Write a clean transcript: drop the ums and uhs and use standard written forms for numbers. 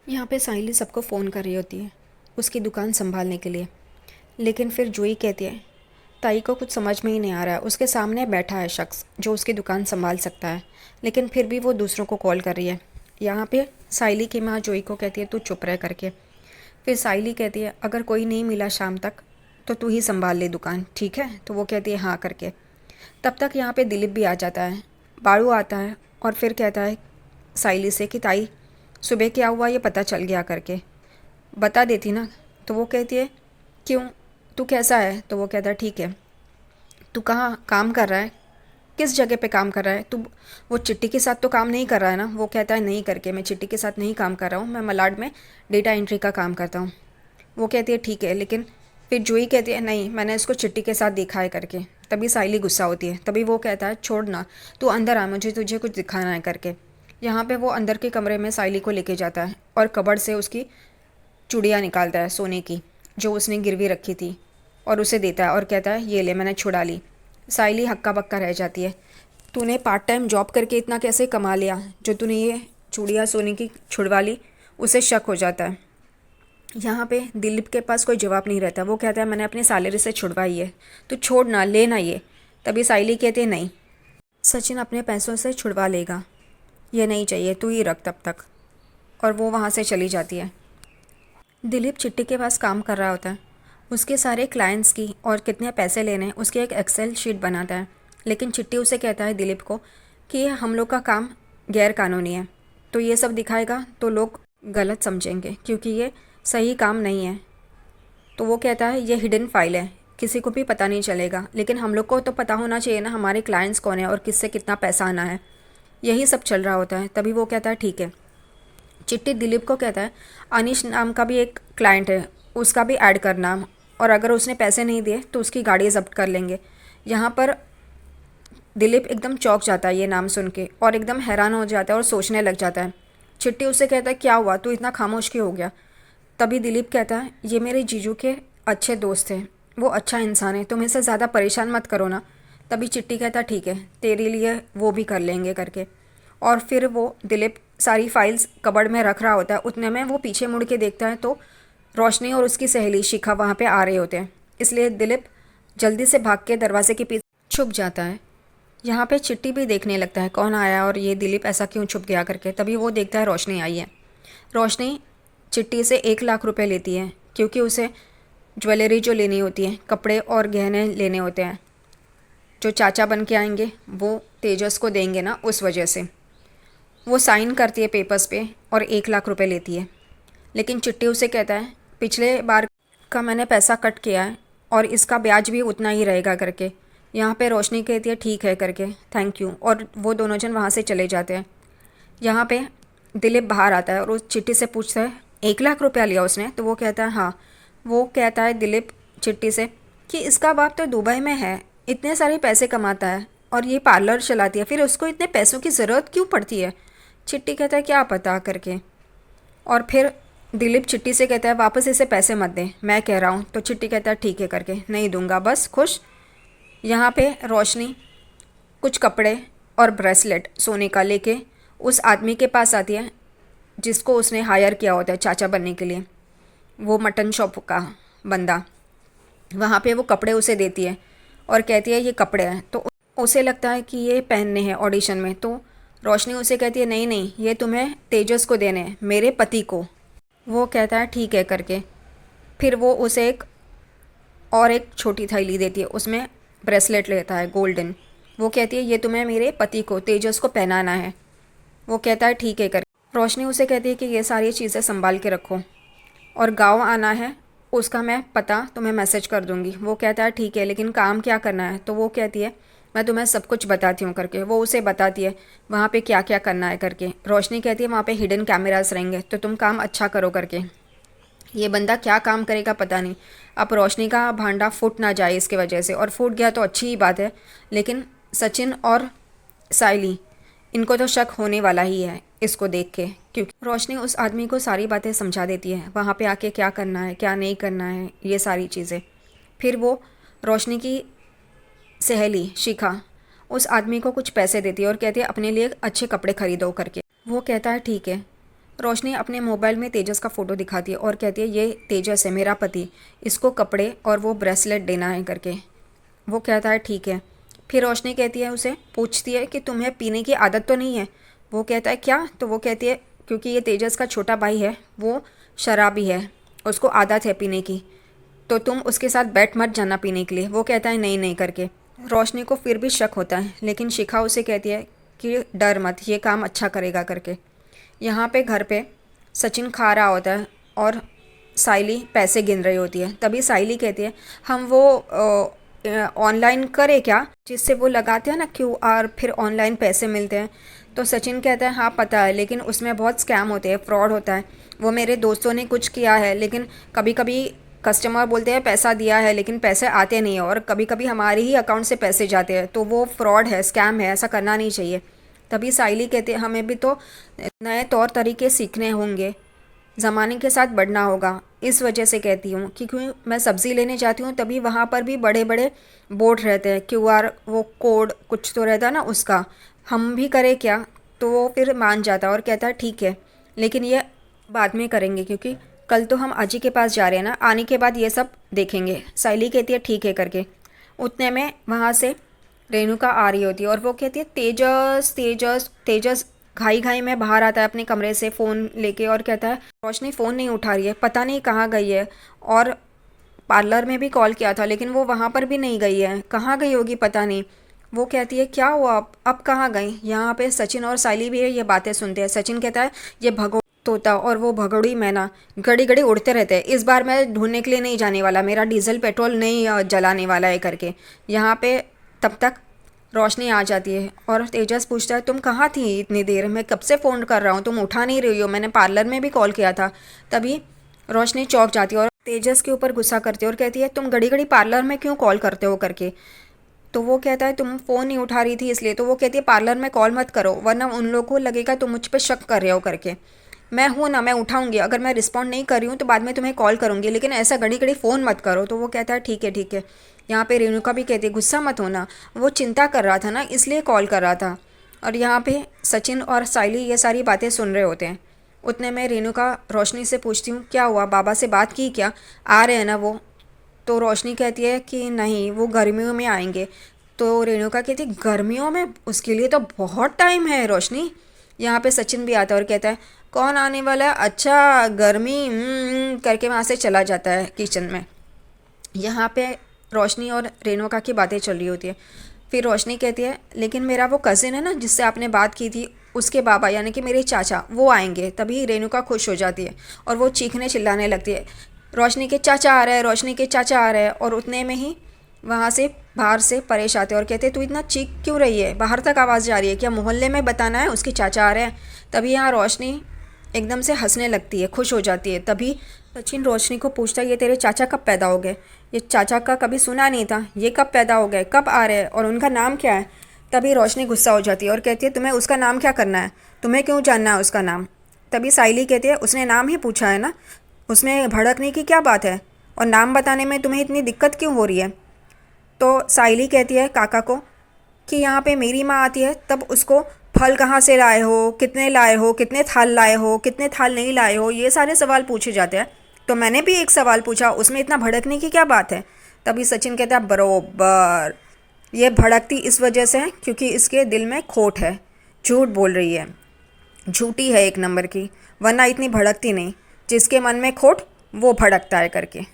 यहाँ पे साइली सबको फ़ोन कर रही होती है उसकी दुकान संभालने के लिए। लेकिन फिर जोई कहती है ताई को कुछ समझ में ही नहीं आ रहा है। उसके सामने बैठा है शख्स जो उसकी दुकान संभाल सकता है, लेकिन फिर भी वो दूसरों को कॉल कर रही है। यहाँ पे साइली की माँ जोई को कहती है तू चुप रह करके। फिर साइली कहती है अगर कोई नहीं मिला शाम तक तो तू ही संभाल ले दुकान, ठीक है? तो वो कहती है हाँ करके। तब तक यहाँ पे दिलीप भी आ जाता है। बाड़ू आता है और फिर कहता है साइली से कि ताई सुबह क्या हुआ ये पता चल गया करके, बता देती ना। तो वो कहती है क्यों, तू कैसा है? तो वो कहता है ठीक है। तू कहाँ काम कर रहा है, किस जगह पे काम कर रहा है तू? वो चिट्टी के साथ तो काम नहीं कर रहा है ना? वो कहता है नहीं करके, मैं चिट्टी के साथ नहीं काम कर रहा हूँ, मैं मलाड में डेटा एंट्री का काम करता हूँ। वो कहती है ठीक है, लेकिन फिर जूही कहती है नहीं मैंने इसको चिट्टी के साथ देखा है करके। तभी साइली गुस्सा होती है। तभी वो कहता है छोड़ ना, तू अंदर आ, मुझे तुझे कुछ दिखाना है करके। यहाँ पे वो अंदर के कमरे में साइली को लेके जाता है और कबर्ड से उसकी चूड़ियाँ निकालता है सोने की जो उसने गिरवी रखी थी और उसे देता है और कहता है ये ले मैंने छुड़ा ली। साइली हक्का बक्का रह जाती है। तूने पार्ट टाइम जॉब करके इतना कैसे कमा लिया जो तूने ये चूड़ियाँ सोने की छुड़वा ली? उसे शक हो जाता है। यहाँ पे दिलीप के पास कोई जवाब नहीं रहता। वो कहता है मैंने अपनी सैलरी से छुड़वाई है, तू छोड़ ना, लेना ये। तभी साइली कहते हैं नहीं, सचिन अपने पैसों से छुड़वा लेगा, ये नहीं चाहिए, तू ही रख तब तक। और वो वहाँ से चली जाती है। दिलीप चिट्टी के पास काम कर रहा होता है। उसके सारे क्लाइंट्स की और कितने पैसे लेने हैं उसकी एक एक्सेल शीट बनाता है। लेकिन चिट्टी उसे कहता है दिलीप को कि ये हम लोग का काम गैर कानूनी है, तो ये सब दिखाएगा तो लोग गलत समझेंगे क्योंकि ये सही काम नहीं है। तो वो कहता है ये हिडन फाइल है, किसी को भी पता नहीं चलेगा, लेकिन हम लोग को तो पता होना चाहिए ना हमारे क्लाइंट्स कौन है और किससे कितना पैसा आना है। यही सब चल रहा होता है। तभी वो कहता है ठीक है। चिट्टी दिलीप को कहता है अनिश नाम का भी एक क्लाइंट है, उसका भी ऐड करना, और अगर उसने पैसे नहीं दिए तो उसकी गाड़ी जब्त कर लेंगे। यहाँ पर दिलीप एकदम चौंक जाता है ये नाम सुन के और एकदम हैरान हो जाता है और सोचने लग जाता है। चिट्टी उससे कहता है क्या हुआ, तू इतना खामोश क्यों हो गया? तभी दिलीप कहता है ये मेरे जीजू के अच्छे दोस्त हैं, वो अच्छा इंसान है, तुम इसे ज़्यादा परेशान मत करो ना। तभी चिट्टी कहता ठीक है तेरे लिए वो भी कर लेंगे करके। और फिर वो दिलीप सारी फाइल्स कबर्ड में रख रहा होता है। उतने में वो पीछे मुड़ के देखता है तो रोशनी और उसकी सहेली शिखा वहाँ पे आ रहे होते हैं। इसलिए दिलीप जल्दी से भाग के दरवाजे के पीछे छुप जाता है। यहाँ पे चिट्टी भी देखने लगता है कौन आया और ये दिलीप ऐसा क्यों छुप गया करके। तभी वो देखता है रोशनी आई है। रोशनी चिट्टी से 1 लाख रुपए लेती है क्योंकि उसे ज्वेलरी जो लेनी होती है, कपड़े और गहने लेने होते हैं जो चाचा बन के आएंगे वो तेजस को देंगे ना, उस वजह से वो साइन करती है पेपर्स पे और 1 लाख रुपए लेती है। लेकिन चिट्टी उसे कहता है पिछले बार का मैंने पैसा कट किया है और इसका ब्याज भी उतना ही रहेगा करके। यहाँ पे रोशनी कहती है ठीक है करके, थैंक यू, और वो दोनों जन वहाँ से चले जाते हैं। यहाँ पे दिलीप बाहर आता है और उस चिट्टी से पूछता है 1 लाख रुपया लिया उसने? तो वो कहता है हाँ। वो कहता है दिलीप चिट्टी से कि इसका बाप तो दुबई में है, इतने सारे पैसे कमाता है और ये पार्लर चलाती है, फिर उसको इतने पैसों की ज़रूरत क्यों पड़ती है? चिट्टी कहता है क्या पता करके। और फिर दिलीप चिट्टी से कहता है वापस इसे पैसे मत दे, मैं कह रहा हूँ। तो चिट्टी कहता है ठीक है करके, नहीं दूंगा, बस खुश। यहाँ पे रोशनी कुछ कपड़े और ब्रेसलेट सोने का लेके उस आदमी के पास आती है जिसको उसने हायर किया होता है चाचा बनने के लिए, वो मटन शॉप का बंदा। वहाँ पे वो कपड़े उसे देती है और कहती है ये कपड़े हैं। तो उसे लगता है कि ये पहनने हैं ऑडिशन में। तो रोशनी उसे कहती है नहीं नहीं, ये तुम्हें तेजस को देने हैं, मेरे पति को। वो कहता है ठीक है करके। फिर वो उसे एक छोटी थैली देती है, उसमें ब्रेसलेट लेता है गोल्डन। वो कहती है ये तुम्हें मेरे पति को तेजस को पहनाना है। वो कहता है ठीक है कर। रोशनी उसे कहती है कि ये सारी चीज़ें संभाल के रखो और गांव आना है, उसका मैं पता तुम्हें मैसेज कर दूंगी। वो कहता है ठीक है, लेकिन काम क्या करना है? तो वो कहती है मैं तुम्हें सब कुछ बताती हूँ करके। वो उसे बताती है वहाँ पे क्या क्या करना है करके। रोशनी कहती है वहाँ पे हिडन कैमरास रहेंगे तो तुम काम अच्छा करो करके। ये बंदा क्या काम करेगा पता नहीं। अब रोशनी का भांडा फूट ना जाए इसके वजह से, और फूट गया तो अच्छी ही बात है, लेकिन सचिन और साइली इनको तो शक होने वाला ही है इसको देख के, क्योंकि रोशनी उस आदमी को सारी बातें समझा देती है वहाँ पे आके क्या करना है क्या नहीं करना है, ये सारी चीज़ें। फिर वो रोशनी की सहेली शिखा उस आदमी को कुछ पैसे देती है और कहती है अपने लिए अच्छे कपड़े खरीदो करके। वो कहता है ठीक है। रोशनी अपने मोबाइल में तेजस का फ़ोटो दिखाती है और कहती है ये तेजस है मेरा पति, इसको कपड़े और वो ब्रेसलेट देना है करके। वो कहता है ठीक है। फिर रोशनी कहती है, उसे पूछती है कि तुम्हें पीने की आदत तो नहीं है। वो कहता है क्या? तो वो कहती है क्योंकि ये तेजस का छोटा भाई है, वो शराबी है, उसको आदत है पीने की, तो तुम उसके साथ बैठ मत जाना पीने के लिए। वो कहता है नहीं नहीं करके। रोशनी को फिर भी शक होता है, लेकिन शिखा उसे कहती है कि डर मत, ये काम अच्छा करेगा करके। यहाँ पे घर पे सचिन खा रहा होता है और साइली पैसे गिन रही होती है। तभी साइली कहती है हम वो ऑनलाइन करें क्या, जिससे वो लगाते हैं ना क्यूआर, फिर ऑनलाइन पैसे मिलते हैं। तो सचिन कहता है हाँ पता है, लेकिन उसमें बहुत स्कैम होते हैं, फ्रॉड होता है। वो मेरे दोस्तों ने कुछ किया है, लेकिन कभी कभी कस्टमर बोलते हैं पैसा दिया है लेकिन पैसे आते नहीं हैं, और कभी कभी हमारे ही अकाउंट से पैसे जाते हैं, तो वो फ्रॉड है, स्कैम है, ऐसा करना नहीं चाहिए। तभी साइली कहते हैं हमें भी तो नए तौर तरीके सीखने होंगे, ज़माने के साथ बढ़ना होगा। इस वजह से कहती हूँ क्योंकि मैं सब्ज़ी लेने जाती हूँ तभी वहाँ पर भी बड़े बड़े बोर्ड रहते हैं, क्यूआर वो कोड कुछ तो रहता है ना, उसका हम भी करें क्या। तो वो फिर मान जाता है और कहता है ठीक है, लेकिन ये बाद में करेंगे क्योंकि कल तो हम अजी के पास जा रहे हैं ना, आने के बाद ये सब देखेंगे। साइली कहती है ठीक है करके। उतने में वहाँ से रेणुका आ रही होती है और वो कहती है तेजस तेजस तेजस। घाई घाई में बाहर आता है अपने कमरे से फ़ोन लेके और कहता है रोशनी फ़ोन नहीं उठा रही है, पता नहीं कहाँ गई है, और पार्लर में भी कॉल किया था लेकिन वो वहाँ पर भी नहीं गई है, कहाँ गई होगी पता नहीं। वो कहती है क्या हुआ, अब कहाँ गई। यहाँ पे सचिन और साइली भी है, ये बातें सुनते हैं। सचिन कहता है ये भगो तोता और वो भगोड़ी मैना घड़ी घड़ी उड़ते रहते हैं, इस बार मैं ढूंढने के लिए नहीं जाने वाला, मेरा डीजल पेट्रोल नहीं जलाने वाला है करके। यहाँ पे तब तक रोशनी आ जाती है और तेजस पूछता है तुम कहाँ थी इतनी देर, मैं कब से फ़ोन कर रहा हूँ, तुम उठा नहीं रही हो, मैंने पार्लर में भी कॉल किया था। तभी रोशनी चौंक जाती है और तेजस के ऊपर गुस्सा करती है और कहती है तुम घड़ी घड़ी पार्लर में क्यों कॉल करते हो करके। तो वो कहता है तुम फ़ोन नहीं उठा रही थी इसलिए। तो वो कहती है पार्लर में कॉल मत करो वरना उन लोगों को लगेगा तुम मुझ पर शक कर रहे हो करके। मैं हूँ ना, मैं उठाऊंगी, अगर मैं रिस्पॉन्ड नहीं कर रही हूँ तो बाद में तुम्हें कॉल करूँगी, लेकिन ऐसा घड़ी घड़ी फ़ोन मत करो। तो वो कहता है ठीक है ठीक है। यहाँ पे रेणुका भी कहती है गुस्सा मत होना, वो चिंता कर रहा था ना इसलिए कॉल कर रहा था। और यहाँ पे सचिन और साइली ये सारी बातें सुन रहे होते हैं। उतने में रेणुका रोशनी से पूछती हूँ क्या हुआ, बाबा से बात की क्या, आ रहे हैं ना वो। तो रोशनी कहती है कि नहीं वो गर्मियों में आएंगे। तो रेणुका कहती है गर्मियों में, उसके लिए तो बहुत टाइम है रोशनी। यहाँ पे सचिन भी आता है और कहता है कौन आने वाला है, अच्छा गर्मी करके वहाँ से चला जाता है किचन में। यहाँ पे रोशनी और रेणुका की बातें चल रही होती है। फिर रोशनी कहती है लेकिन मेरा वो कज़िन है ना जिससे आपने बात की थी, उसके बाबा यानी कि मेरे चाचा वो आएंगे। तभी रेणुका खुश हो जाती है और वो चीखने चिल्लाने लगती है रोशनी के चाचा आ रहे हैं, रोशनी के चाचा आ रहे हैं। और उतने में ही वहाँ से बाहर से परेश आते हैं और कहते हैं तू इतना चीख क्यों रही है, बाहर तक आवाज़ जा रही है, क्या मोहल्ले में बताना है उसके चाचा आ रहे हैं। तभी यहाँ रोशनी एकदम से हंसने लगती है, खुश हो जाती है। तभी सचिन रोशनी को पूछता है ये तेरे चाचा कब पैदा हो गए, ये चाचा का कभी सुना नहीं था, ये कब पैदा हो गए, कब आ रहे हैं और उनका नाम क्या है। तभी रोशनी गुस्सा हो जाती है और कहती है तुम्हें उसका नाम क्या करना है, तुम्हें क्यों जानना है उसका नाम। तभी साइली कहती है उसने नाम ही पूछा है ना, उसमें भड़कने की क्या बात है, और नाम बताने में तुम्हें इतनी दिक्कत क्यों हो रही है। तो साइली कहती है काका को कि यहाँ पे मेरी माँ आती है तब उसको फल कहाँ से लाए हो, कितने लाए हो, कितने थाल लाए हो, कितने थाल नहीं लाए हो, ये सारे सवाल पूछे जाते हैं। तो मैंने भी एक सवाल पूछा, उसमें इतना भड़कने की क्या बात है। तभी सचिन कहता है बरोबर, ये भड़कती इस वजह से है क्योंकि इसके दिल में खोट है, झूठ बोल रही है, झूठी है एक नंबर की, वरना इतनी भड़कती नहीं, जिसके मन में खोट वो भड़कता है करके।